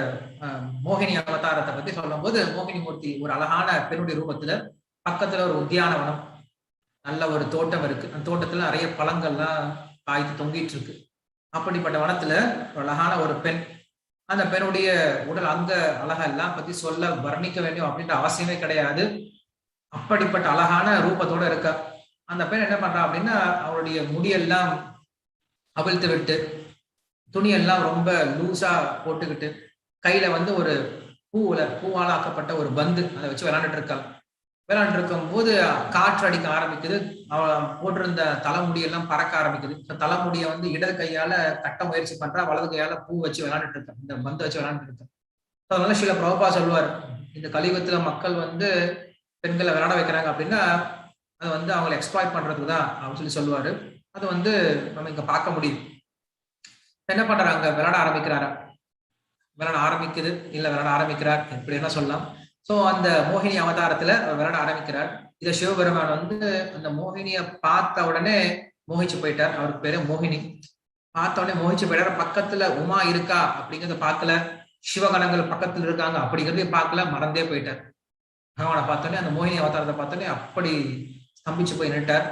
மோகினி அவதாரத்தை பத்தி சொல்லும் போது, மோகினி மூர்த்தி ஒரு அழகான பெண்ணுடைய ரூபத்துல, பக்கத்துல ஒரு உத்தியானவனம், நல்ல ஒரு தோட்டம் இருக்கு. அந்த தோட்டத்துல நிறைய பழங்கள்லாம் காய்த்து தொங்கிட்டு இருக்கு. அப்படிப்பட்ட வனத்துல ஒரு அழகான ஒரு பெண், அந்த பெண்ணுடைய உடல் அங்க அழகெல்லாம் பத்தி சொல்ல வர்ணிக்க வேண்டும் அப்படின்ற அவசியமே கிடையாது. அப்படிப்பட்ட அழகான ரூபத்தோட இருக்கா. அந்த பெண் என்ன பண்றா அப்படின்னா, அவருடைய முடியெல்லாம் அவிழ்த்து விட்டு, துணியெல்லாம் ரொம்ப லூசா போட்டுக்கிட்டு, கையில வந்து ஒரு பூவால ஆக்கப்பட்ட ஒரு பந்து அதை வச்சு விளையாண்டுட்டு இருக்காள். விளையாண்டு இருக்கும் போது காற்று அடிக்க ஆரம்பிக்குது. அவ போட்டிருந்த தலைமுடியெல்லாம் பறக்க ஆரம்பிக்குது. தலைமுடியை வந்து இடது கையால கட்ட முயற்சி பண்றா, வலது கையால பூ வச்சு விளையாண்டுட்டு இருக்கா, இந்த பந்து வச்சு விளையாண்டுட்டு இருக்கா. அதனால ஸ்ரீல பிரபுபா சொல்லுவார், இந்த கலியுகத்துல மக்கள் வந்து பெண்களை விளையாட வைக்கிறாங்க அப்படின்னா அதை வந்து அவங்களை எக்ஸ்ப்ளாய்ட் பண்றதுக்கு தான் அப்படின்னு சொல்லி சொல்லுவாரு. அது வந்து நம்ம இங்க பார்க்க முடியுது. என்ன பண்றாங்க, விளையாட ஆரம்பிக்கிறாரா, விளையாட ஆரம்பிக்குது, இல்ல விளையாட ஆரம்பிக்கிறார், எப்படி என்ன சொல்லலாம். சோ அந்த மோகினி அவதாரத்துல அவர் விளையாட ஆரம்பிக்கிறார். இத சிவபெருமான் வந்து அந்த மோகினிய பார்த்த உடனே மோகிச்சு போயிட்டார். அவருக்கு பேரு மோகினி. பார்த்த உடனே மோகிச்சு போயிட்டார். பக்கத்துல உமா இருக்கா அப்படிங்கிறத பார்க்கல, சிவகணங்கள் பக்கத்துல இருக்காங்க அப்படிங்கிறதையும் பார்க்கல, மறந்தே போயிட்டார். பகவானை பார்த்தோன்னே, அந்த மோகினி அவதாரத்தை பார்த்தோன்னே அப்படி ஸ்தம்பிச்சு போய் நின்ட்டார்.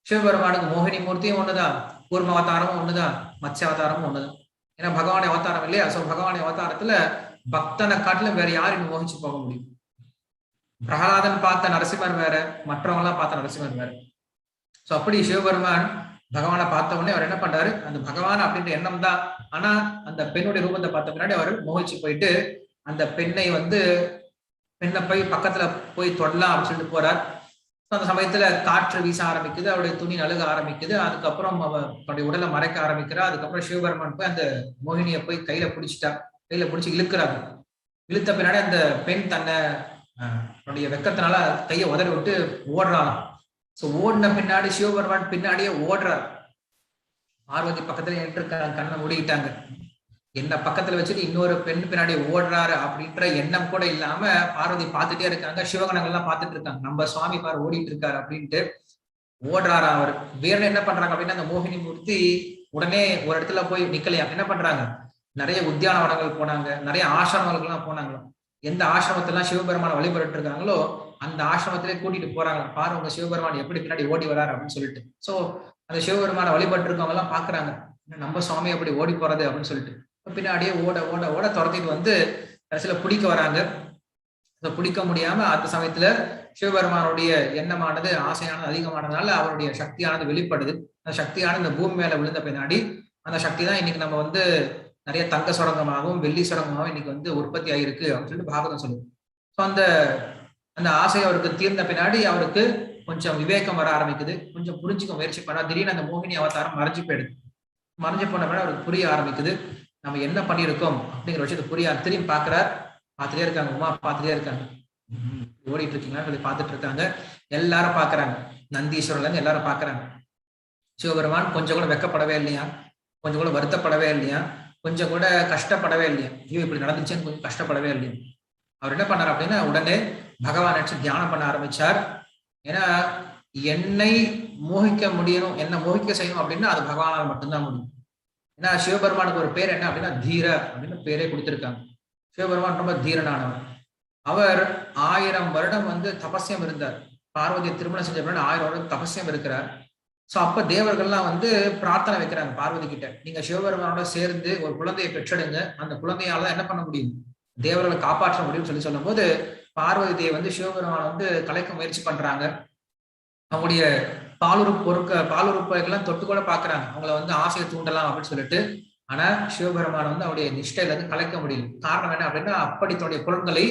சிவபெருமானுக்கு மோகினி மூர்த்தியும் ஒண்ணுதான், கூர்ம அவதாரமும் ஒண்ணுதான், மத்ஸ்ய அவதாரமும் ஒண்ணுதான். ஏன்னா பகவானை அவதாரம் இல்லையா. சோ பகவானை அவதாரத்துல பக்தனை காட்டிலும் வேற யாரும் மோகிச்சு போக முடியும். பிரகலாதன் பார்த்த நரசிம்மர் வேற, மற்றவங்க எல்லாம் பார்த்த நரசிம்மர் வேற. சோ அப்படி சிவபெருமான் பகவானை பார்த்த உடனே அவர் என்ன பண்றாரு, அந்த பகவான் அப்படின்ற எண்ணம் தான். ஆனா அந்த பெண்ணுடைய ரூபத்தை பார்த்த பின்னாடி அவர் மோகிச்சு போயிட்டு, அந்த பெண்ணை போய் பக்கத்துல போய் தொடலாம் அப்படின்னு சொல்லிட்டு போறார். அந்த சமயத்துல காற்று வீச ஆரம்பிக்குது, அவருடைய துணி நழுக ஆரம்பிக்குது. அதுக்கப்புறம் அவருடைய உடலை மறைக்க ஆரம்பிக்கிறா. அதுக்கப்புறம் சிவபெருமான் போய் அந்த மோகினியை போய் கையில பிடிச்சிட்டா, கையில பிடிச்சி இழுக்கிறாங்க. இழுத்த பின்னாடி அந்த பெண் தன்னுடைய வெக்கத்தினால கையை உதறி விட்டு ஓடுறான். சோ ஓடின பின்னாடி சிவபெருமான் பின்னாடியே ஓடுறார். பார்வதி பக்கத்துல நின்றுருக்காங்க, கண்ணை மூடிக்கிட்டாங்க. என்ன பக்கத்துல வச்சுட்டு இன்னொரு பெண் பின்னாடி ஓடுறாரு அப்படின்ற எண்ணம் கூட இல்லாம பார்வதி பார்த்துட்டே இருக்காங்க. சிவகணங்கள்லாம் பார்த்துட்டு இருக்காங்க, நம்ம சுவாமி பாரு ஓடிட்டு இருக்காரு அப்படின்ட்டு ஓடுறாரு அவர். வேற என்ன பண்றாங்க அப்படின்னா, அந்த மோகினி மூர்த்தி உடனே ஒரு இடத்துல போய் நிக்கலையா. என்ன பண்றாங்க, நிறைய உத்தியானவனங்கள் போனாங்க, நிறைய ஆசிரமங்களுக்கு எல்லாம் போனாங்களாம். எந்த ஆசிரமத்தெல்லாம் சிவபெருமான வழிபட்டு இருக்காங்களோ அந்த ஆசிரமத்திலே கூட்டிட்டு போறாங்க. பாரு உங்க சிவபெருமான் எப்படி பின்னாடி ஓடி வராரு அப்படின்னு சொல்லிட்டு. சோ அந்த சிவபெருமான வழிபட்டு இருக்கவங்க எல்லாம் பாக்குறாங்க, நம்ம சுவாமி எப்படி ஓடி போறது அப்படின்னு சொல்லிட்டு பின்னாடியே ஓட ஓட ஓட துரத்திட்டு வந்து கடைசியில பிடிக்க வராங்க. பிடிக்க முடியாம அந்த சமயத்துல சிவபெருமானுடைய எண்ணமானது, ஆசையானது அதிகமானதுனால அவருடைய சக்தியானது வெளிப்படுது. அந்த சக்தியானது இந்த பூமி மேல விழுந்த பின்னாடி அந்த சக்தி தான் இன்னைக்கு நம்ம வந்து நிறைய தங்க சுரங்கமாகவும் வெள்ளி சுரங்கமாகவும் இன்னைக்கு வந்து உற்பத்தி ஆகிருக்கு அப்படின்னு சொல்லிட்டு பாகவதம் சொல்லுது. ஸோ அந்த ஆசை அவருக்கு தீர்ந்த பின்னாடி அவருக்கு கொஞ்சம் விவேகம் வர ஆரம்பிக்குது, கொஞ்சம் புரிஞ்சுக்க முயற்சி பண்ணா. திடீர்னு அந்த மோகினி அவதாரம் மறைஞ்சு போயிடுது. மறைஞ்சு போன பின்னாடி அவருக்கு புரிய ஆரம்பிக்குது, நம்ம என்ன பண்ணியிருக்கோம் அப்படிங்கிற விஷயத்தை புரிய. திரும்பி பாக்குறார், பார்த்துட்டே இருக்காங்க, உமா பார்த்துட்டே இருக்காங்க, ஓடிட்டு இருக்கீங்களான்னு சொல்லி பார்த்துட்டு இருக்காங்க. எல்லாரும் பாக்குறாங்க, நந்தீஸ்வரர்ல இருந்து எல்லாரும் பாக்குறாங்க. சிவபெருமான் கொஞ்சம் கூட வெக்கப்படவே இல்லையா, கொஞ்சம் கூட வருத்தப்படவே இல்லையா, கொஞ்சம் கூட கஷ்டப்படவே இல்லையா. ஐயோ இப்படி நடந்துச்சுன்னு கொஞ்சம் கஷ்டப்படவே இல்லையா. அவர் என்ன பண்ணார் அப்படின்னா, உடனே பகவான் நினைச்சு தியானம் பண்ண ஆரம்பிச்சார். ஏன்னா என்னை மோகிக்க முடியணும், என்ன மோகிக்க செய்யணும் அப்படின்னா அது பகவானால் மட்டும்தான் முடியும். ஏன்னா சிவபெருமானுக்கு ஒரு பேர் என்ன அப்படின்னா தீர அப்படின்னு பேரே கொடுத்திருக்காங்க. சிவபெருமான் ரொம்ப தீரனானவர். அவர் 1000 வருடம் வந்து தபஸ்யம் இருந்தார். பார்வதியை திருமணம் செஞ்ச பின்னாடி 1000 வருடம் தபஸ்யம் இருக்கிறார். சோ அப்ப தேவர்கள்லாம் வந்து பிரார்த்தனை வைக்கிறாங்க பார்வதி கிட்ட, நீங்க சிவபெருமானோட சேர்ந்து ஒரு குழந்தையை பெற்றெடுங்க, அந்த குழந்தையால தான் என்ன பண்ண முடியும், தேவர்களை காப்பாற்ற முடியும்னு சொல்லும் போது பார்வதி தேவி வந்து சிவபெருமானை வந்து கலைக்க முயற்சி பண்றாங்க. அவங்களுடைய பாலுறுப்புகள்லாம் தொட்டு கூட பாக்குறாங்க, அவங்கள வந்து ஆசையை தூண்டலாம் அப்படின்னு சொல்லிட்டு. ஆனா சிவபெருமான் வந்து அவருடைய நிஷ்டையில இருந்து கலைக்க முடியும். காரணம் என்ன அப்படின்னா, அப்படி தன்னுடைய பொருள்களை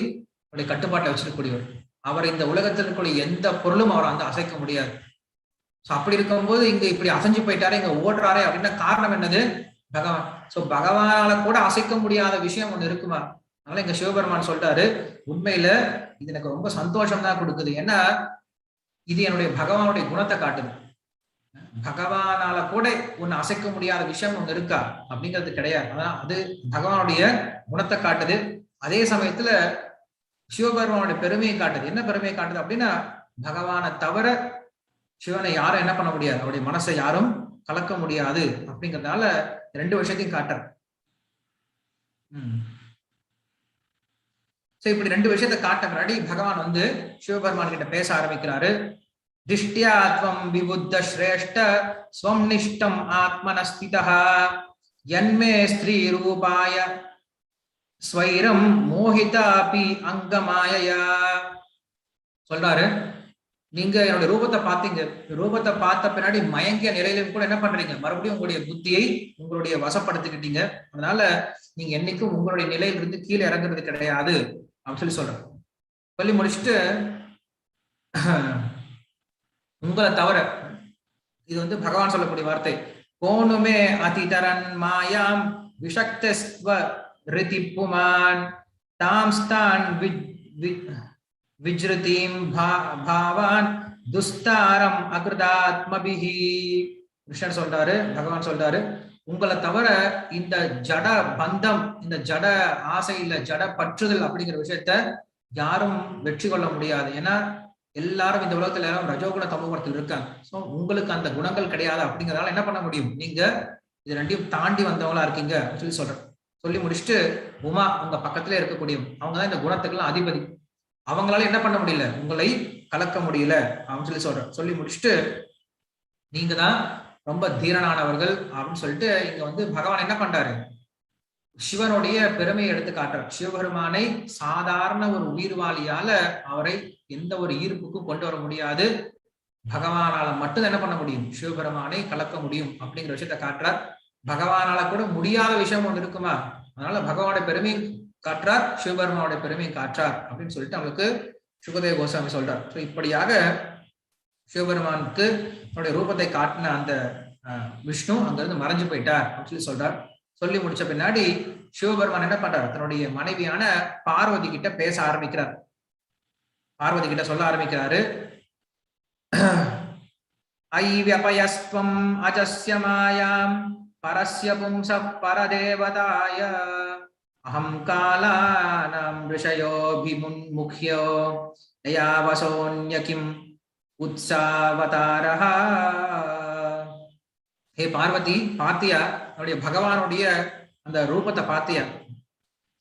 அவருடைய கட்டுப்பாட்டை வச்சிருக்கக்கூடியவர். அவர் இந்த உலகத்தில் இருக்கக்கூடிய எந்த பொருளும் அவரை வந்து அசைக்க முடியாது. அப்படி இருக்கும்போது இங்க இப்படி அசைஞ்சு போயிட்டாரு, இங்க ஓடுறாரு அப்படின்னா காரணம் என்னது, பகவான். சோ பகவானால கூட அசைக்க முடியாத விஷயம் ஒண்ணு இருக்குமா? அதனால இங்க சிவபெருமான் சொல்றாரு, உண்மையில இது எனக்கு ரொம்ப சந்தோஷம் தான் கொடுக்குது. ஏன்னா இது என்னுடைய பகவானுடைய குணத்தை காட்டுது. பகவானால கூட ஒண்ணு அசைக்க முடியாத விஷயம் ஒண்ணு இருக்கா அப்படிங்கிறது கிடையாது. அதான் அது பகவானுடைய குணத்தை காட்டுது. அதே சமயத்துல சிவபெருமானுடைய பெருமையை காட்டுது. என்ன பெருமையை காட்டுது அப்படின்னா, பகவானை தவிர சிவனை யாரும் என்ன பண்ண முடியாது, அவருடைய மனசை யாரும் கலக்க முடியாது அப்படிங்கிறதுனால ரெண்டு விஷயத்தையும் காட்டுற. இப்படி ரெண்டு விஷயத்தை காட்ட முன்னாடி பகவான் வந்து சிவபெருமான் கிட்ட பேச ஆரம்பிக்கிறாரு. திஷ்டியாத்வம் விபுத்த ஸ்ரேஷ்ட ஸ்வம் நிஷ்டம் ஆத்மனஸ்திதா யன்மே ஸ்ரீ ரூபாய ஸ்வைரம் மோகிதாபி அங்கமாயயா. சொல்றாரு, நீங்க என்னுடைய ரூபத்தை பார்த்தீங்க, ரூபத்தை பார்த்த பின்னாடி மயங்கிய நிலையிலும் கூட என்ன பண்றீங்க, மறுபடியும் உங்களுடைய புத்தியை உங்களுடைய வசப்படுத்திக்கிட்டீங்க. அதனால நீங்க என்னைக்கும் உங்களுடைய நிலையிலிருந்து கீழே இறங்குறது கிடையாது அப்படின்னு சொல்றேன். சொல்லி முடிச்சுட்டு, உங்களை தவிர, இது வந்து பகவான் சொல்லக்கூடிய வார்த்தை, கோணுமே அதிதரன் மாயாம் விஷக்தஸ்வ ரிதிப்புமான் தாம்ஸ்தான் விஜ்ருதிம் பாவான் துஸ்தாரம் அகிருதாத்மபிஹி. கிருஷ்ணன் சொல்றாரு, பகவான் சொல்றாரு, உங்களை தவிர இந்த ஜட பந்தம், இந்த ஜட ஆசை இல்ல ஜட பற்றுதல் அப்படிங்கிற விஷயத்த யாரும் வெற்றி கொள்ள முடியாது. ஏன்னா எல்லாரும் இந்த உலகத்துல எல்லாரும் ரஜோகுண தமோகுணத்தில் இருக்காங்க. சோ உங்களுக்கு அந்த குணங்கள் கிடையாது. அப்படிங்கிறதால என்ன பண்ண முடியும், நீங்க இது ரெண்டையும் தாண்டி வந்தவங்களா இருக்கீங்க சொல்லி சொல்றேன். சொல்லி முடிச்சுட்டு, உமா உங்க பக்கத்துல இருக்கக்கூடியவங்க, அவங்கதான் இந்த குணத்துக்கெல்லாம் அதிபதி, அவங்களால என்ன பண்ண முடியல, உங்களை கலக்க முடியல அப்படின்னு சொல்லி சொல்றேன். சொல்லி முடிச்சுட்டு, நீங்க தான் ரொம்ப தீரனானவர்கள் அப்படின்னு சொல்லிட்டு இங்க வந்து பகவான் என்ன பண்றாரு, சிவனுடைய பெருமையை எடுத்து காட்டுறார். சிவபெருமானை சாதாரண ஒரு உயிர்வாளியால அவரை எந்த ஒரு ஈர்ப்புக்கும் கொண்டு வர முடியாது, பகவானால மட்டும் என்ன பண்ண முடியும், சிவபெருமானை கலக்க முடியும் அப்படிங்கிற விஷயத்த காட்டுறார். பகவானால கூட முடியாத விஷயம் ஒன்று இருக்குமா, அதனால பகவானுடைய பெருமையை காற்றார், சிவபெருமானுடைய பெருமையை காற்றார் அப்படின்னு சொல்லிட்டு அவங்களுக்கு சுகதேவ கோஸ்வாமி சொல்றார். ஸோ இப்படியாக சிவபெருமானுக்கு தன்னுடைய ரூபத்தை காட்டின அந்த விஷ்ணு அங்கிருந்து மறைஞ்சு போயிட்டார் அப்படின்னு சொல்லி சொல்றார். சொல்லி முடிச்ச பின்னாடி சிவபெருமான் என்ன பண்றார், தன்னுடைய மனைவியான பார்வதி கிட்ட பேச ஆரம்பிக்கிறார். பார்வதி கிட்ட சொல்ல ஆரம்பிக்கிறாரு, ஐவ்யபயஸ்வம் அஜஸ்ய மாயாம் பரஸ்ய பும்ச பரதேவதாய அஹம் காலானாம் ரிஷயோபிமுன்முக்யோ தயாவசோன்யகிம் உத்சாவதாரஹ. ஹே பார்வதி, பாத்தியா நம்முடைய பகவானுடைய அந்த ரூபத்தை பாத்தியா?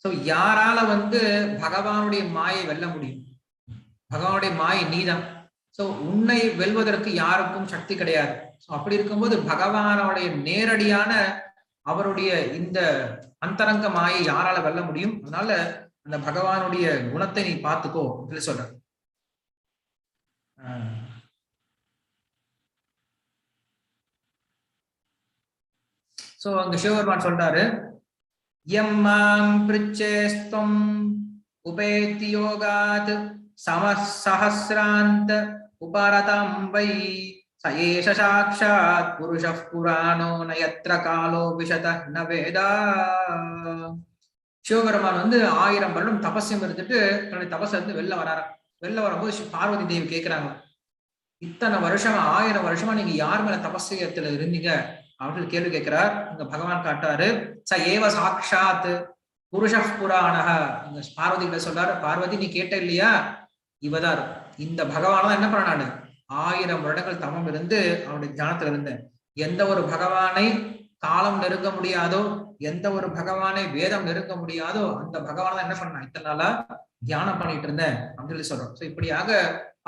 சோ யாரால வந்து பகவானுடைய மாயை வெல்ல முடியும்? பகவானுடைய மாயை நீதான். சோ உன்னை வெல்வதற்கு யாருக்கும் சக்தி கிடையாது. சோ அப்படி இருக்கும்போது பகவானுடைய நேரடியான அவருடைய இந்த அந்தரங்க மாயை யாரால வெல்ல முடியும்? அதனால அந்த பகவானுடைய குணத்தை நீ பார்த்துக்கோ சொல்லி சொல்ற. சோ அங்க சிவபெருமான் சொல்றாரு, யம்மாம் ப்ருச்சேஸ்தம் உபேதி யோகாத் சமசஹஸ்ராந்த உபரதம் வை சயேஷ சாக்ஷாத் புருஷः புராணோ நயத்ர காலோ விஷதः ந வேதா. சிவபெருமான் வந்து 1000 வருடம் தபஸ்யம் இருந்துட்டு தன்னுடைய தபஸ் இருந்து வெளில வராரு. வெளில வரும்போது பார்வதி தேவி கேட்கிறாங்க, இத்தனை வருஷமா 1000 வருஷமா நீங்க யார் மேல தபஸ்யத்துல இருந்தீங்க அப்படின்னு கேள்வி கேட்கிறார். இங்க பகவான் காட்டாரு, ச ஏவ சாக்ஷாத் புருஷः புராணஹ. இங்க பார்வதி கிட்ட சொல்றாரு, பார்வதி நீ கேட்ட இல்லையா, இவதார் இந்த பகவான் என்ன பண்ணானு 1000 வருடங்கள் தமம் இருந்து அவனுடைய தியானத்துல இருந்தேன். எந்த ஒரு பகவானை காலம் நெருங்க முடியாதோ, எந்த ஒரு பகவானை வேதம் நெருங்க முடியாதோ அந்த பகவான் தான் என்ன பண்ணான், இத்தனை நாளா தியானம் பண்ணிட்டு இருந்தேன் அப்படின்னு சொல்லி சொல்றோம். சோ இப்படியாக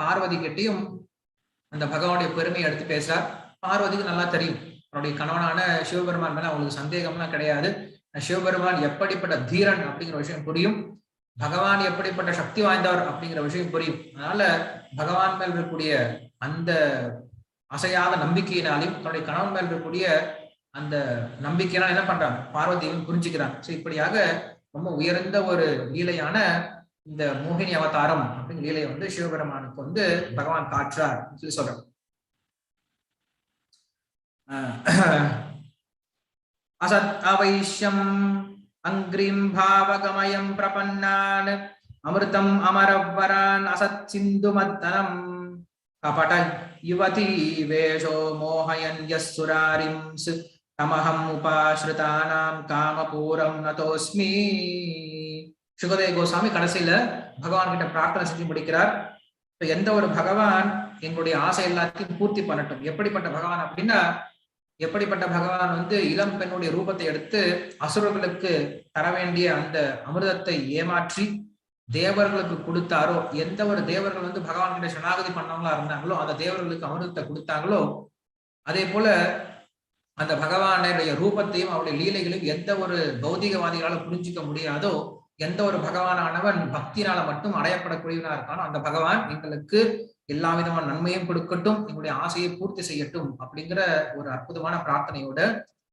பார்வதி கிட்டையும் அந்த பகவானுடைய பெருமையை எடுத்து பேசுறார். பார்வதிக்கு நல்லா தெரியும் அவருடைய கணவனான சிவபெருமான் மேல அவங்களுக்கு சந்தேகம்லாம் கிடையாது. சிவபெருமான் எப்படிப்பட்ட தீரன் அப்படிங்கிற விஷயம் புரியும், பகவான் எப்படிப்பட்ட சக்தி வாய்ந்தவர் அப்படிங்கிற விஷயம் புரியும். அதனால பகவான் மேல் இருக்கக்கூடிய அந்த அசையாத நம்பிக்கையினாலையும் தன்னுடைய கணவன் மேல் இருக்கக்கூடிய அந்த நம்பிக்கையினால் என்ன பண்றாங்க, பார்வதியும் புரிஞ்சுக்கிறாங்க. சோ இப்படியாக ரொம்ப உயர்ந்த ஒரு லீலையான இந்த மோகினி அவதாரம் அப்படிங்கிற லீலையை வந்து சிவபெருமானுக்கு வந்து பகவான் காற்றார் சொல்லி சொல்றோம். அசத் அவைஷ்யம் அங்கிரீம் பாவகமயம் பிரபன்னான் அமிர்தம் அமரவரான் அசத் சிந்து மத்தனம் கபட யுவதி வேஷோ மோகயன் யஸ்சுராரிம் தமஹம் உபாஸ்ருதானாம் காமபூரம் நதோஸ்மி. சுகதேவ கோசாமி கடைசியில பகவான் கிட்ட பிரார்த்தனை செஞ்சு முடிக்கிறார். எந்த ஒரு பகவான் எங்களுடைய ஆசை எல்லாத்தையும் பூர்த்தி பண்ணட்டும். எப்படிப்பட்ட பகவான் அப்படின்னா, எப்படிப்பட்ட பகவான் வந்து இளம் பெண்ணுடைய ரூபத்தை எடுத்து அசுரர்களுக்கு தர வேண்டிய அந்த அமிர்தத்தை ஏமாற்றி தேவர்களுக்கு கொடுத்தாரோ, எந்த ஒரு தேவர்கள் வந்து பகவான் கிட்ட சரணாகதி பண்ணவங்களா இருந்தாங்களோ அந்த தேவர்களுக்கு அமிர்தத்தை கொடுத்தாங்களோ, அதே போல அந்த பகவானுடைய ரூபத்தையும் அவருடைய லீலைகளையும் எந்த ஒரு பௌதிகவாதிகளால புரிஞ்சிக்க முடியாதோ, எந்த ஒரு பகவானானவன் பக்தினால மட்டும் அடையப்படக்கூடியவனா இருக்கானோ அந்த பகவான் எங்களுக்கு எல்லா விதமான நன்மையும் கொடுக்கட்டும், எங்களுடைய ஆசையை பூர்த்தி செய்யட்டும் அப்படிங்கிற ஒரு அற்புதமான பிரார்த்தனையோட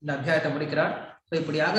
இந்த அத்தியாயத்தை முடிக்கிறார். இப்படியாக